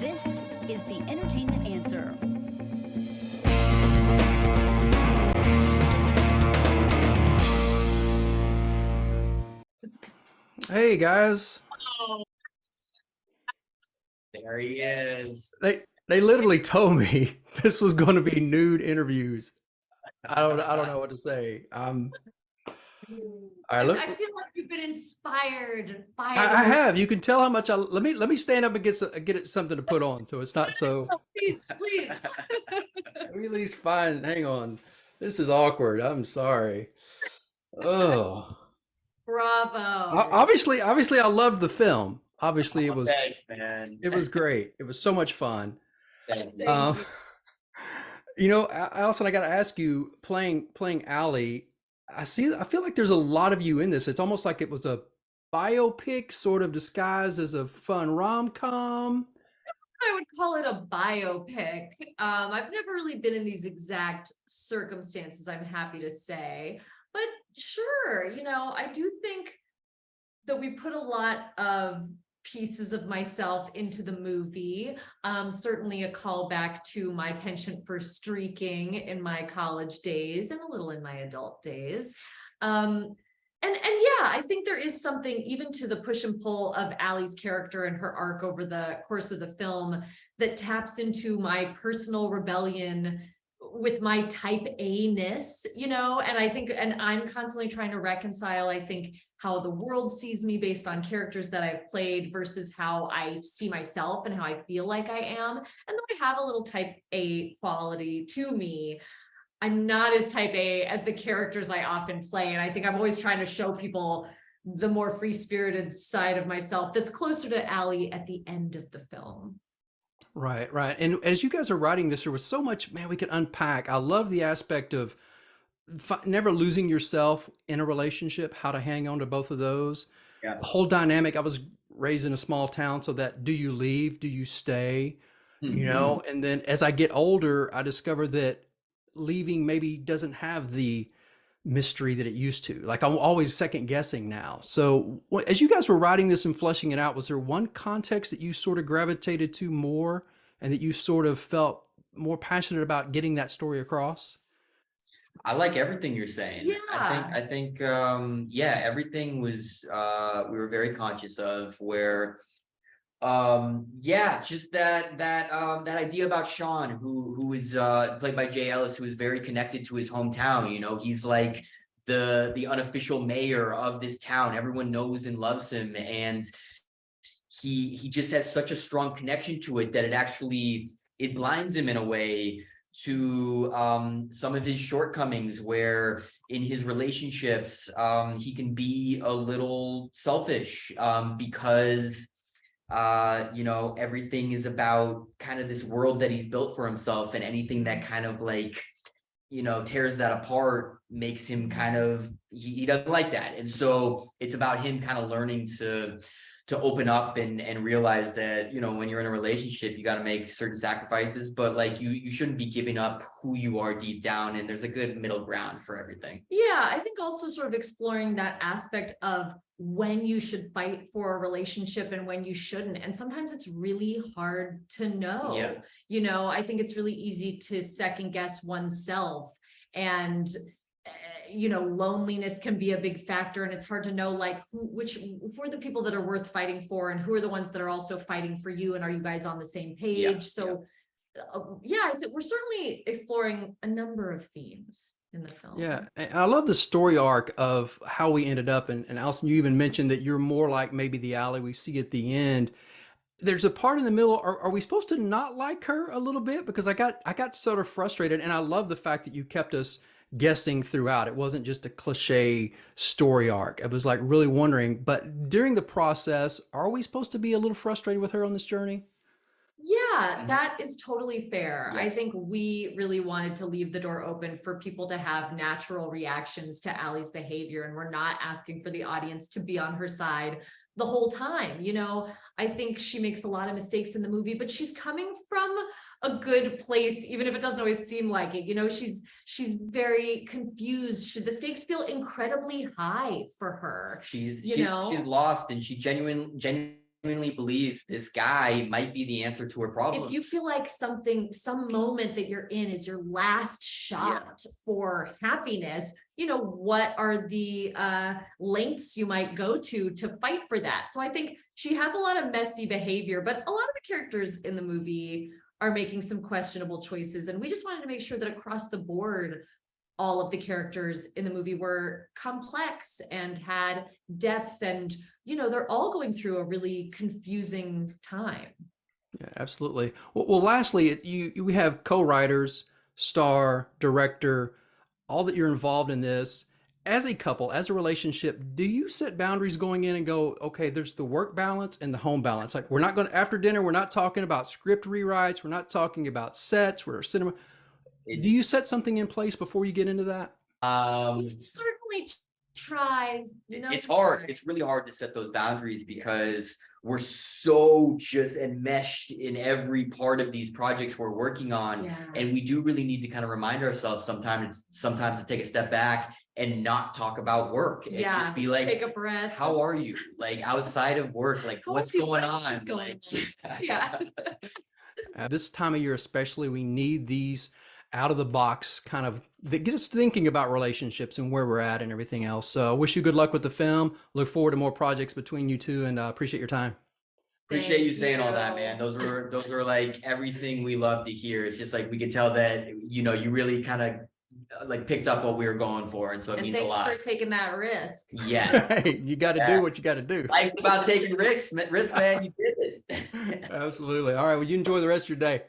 This is the Entertainment Answer. Hey guys, There he is. they literally told me this was going to be nude interviews. I don't know what to say. All right, I feel like you've been inspired by I have. You can tell how much I let me stand up and get it something to put on, so it's not so. Please, please. Let me at least find. Hang on, this is awkward. I'm sorry. Oh, Bravo. obviously, I loved the film. Obviously, Thanks, man. it was great. It was so much fun. Thank you. Thank Um, you know, Alison, I got to ask you, playing Allie. I feel like there's a lot of you in this. It's almost like it was a biopic, sort of disguised as a fun rom-com. I would call it a biopic. I've never really been in these exact circumstances, I'm happy to say. But sure, I do think that we put a lot of pieces of myself into the movie. Certainly a callback to my penchant for streaking in my college days and a little in my adult days. And yeah, I think there is something even to the push and pull of Allie's character and her arc over the course of the film that taps into my personal rebellion with my type A-ness, and I think, and I'm constantly trying to reconcile, I think, how the world sees me based on characters that I've played versus how I see myself and how I feel like I am. And though I have a little type A quality to me, I'm not as type A as the characters I often play. And I think I'm always trying to show people the more free-spirited side of myself that's closer to Allie at the end of the film. Right, right. And as you guys are writing this, there was so much, man, we could unpack. I love the aspect of never losing yourself in a relationship, how to hang on to both of those. Yeah. The whole dynamic. I was raised in a small town, so that do you leave? Do you stay? You know, and then as I get older, I discover that leaving maybe doesn't have the mystery that it used to. Like I'm always second guessing now. So as you guys were writing this and fleshing it out, was there one context that you sort of gravitated to more and that you sort of felt more passionate about getting that story across? I like everything you're saying. Yeah. I think yeah, everything was we were very conscious of where yeah, just that idea about Sean, who was played by Jay Ellis, who is very connected to his hometown. He's like the unofficial mayor of this town. Everyone knows and loves him, and he just has such a strong connection to it that it blinds him in a way to some of his shortcomings, where in his relationships he can be a little selfish because everything is about kind of this world that he's built for himself, and anything that kind of like tears that apart makes him kind of he doesn't like that. And so it's about him kind of learning to open up and realize that when you're in a relationship, you got to make certain sacrifices, but like you shouldn't be giving up who you are deep down, and there's a good middle ground for everything. Yeah, I think also sort of exploring that aspect of when you should fight for a relationship and when you shouldn't. And sometimes it's really hard to know. Yeah. I think it's really easy to second guess oneself, and loneliness can be a big factor, and it's hard to know like who are the people that are worth fighting for, and who are the ones that are also fighting for you, and are you guys on the same page? Yeah. So we're certainly exploring a number of themes in the film. Yeah, and I love the story arc of how we ended up. And Alison, you even mentioned that you're more like maybe the Ally we see at the end. There's a part in the middle. Are we supposed to not like her a little bit? Because I got sort of frustrated, and I love the fact that you kept us guessing throughout. It wasn't just a cliche story arc. I was like really wondering. But during the process, are we supposed to be a little frustrated with her on this journey? Yeah, that is totally fair. I Yes. think we really wanted to leave the door open for people to have natural reactions to Allie's behavior, and we're not asking for the audience to be on her side the whole time. I think she makes a lot of mistakes in the movie, but she's coming from a good place, even if it doesn't always seem like it. She's very confused. The stakes feel incredibly high for her. She's You know? she's lost, and she genuinely genuinely believe this guy might be the answer to her problems. If you feel like some moment that you're in is your last shot for happiness, what are the lengths you might go to fight for that? So I think she has a lot of messy behavior, but a lot of the characters in the movie are making some questionable choices. And we just wanted to make sure that across the board, all of the characters in the movie were complex and had depth, and they're all going through a really confusing time. Yeah, absolutely. Well, lastly, we have co-writers, star, director, all that you're involved in this. As a couple, as a relationship, do you set boundaries going in and go, okay, there's the work balance and the home balance? Like, we're not going to, after dinner, we're not talking about script rewrites, we're not talking about sets, we're cinema. Do you set something in place before you get into that? We certainly try. It's hard. It's really hard to set those boundaries because we're so just enmeshed in every part of these projects we're working on. Yeah. And we do really need to kind of remind ourselves sometimes to take a step back and not talk about work and just be like, take a breath. How are you? Like outside of work, like what's going on? Yeah. This time of year especially, we need these out of the box kind of that get us thinking about relationships and where we're at and everything else. So I wish you good luck with the film. Look forward to more projects between you two, and appreciate your time. Appreciate you saying all that, man. Those are like everything we love to hear. It's just like we could tell that you really kind of like picked up what we were going for, and so it means a lot. Thanks for taking that risk. Yeah, hey, you got to do what you got to do. Life's about taking risks, man. You did it. Absolutely. All right, well, you enjoy the rest of your day.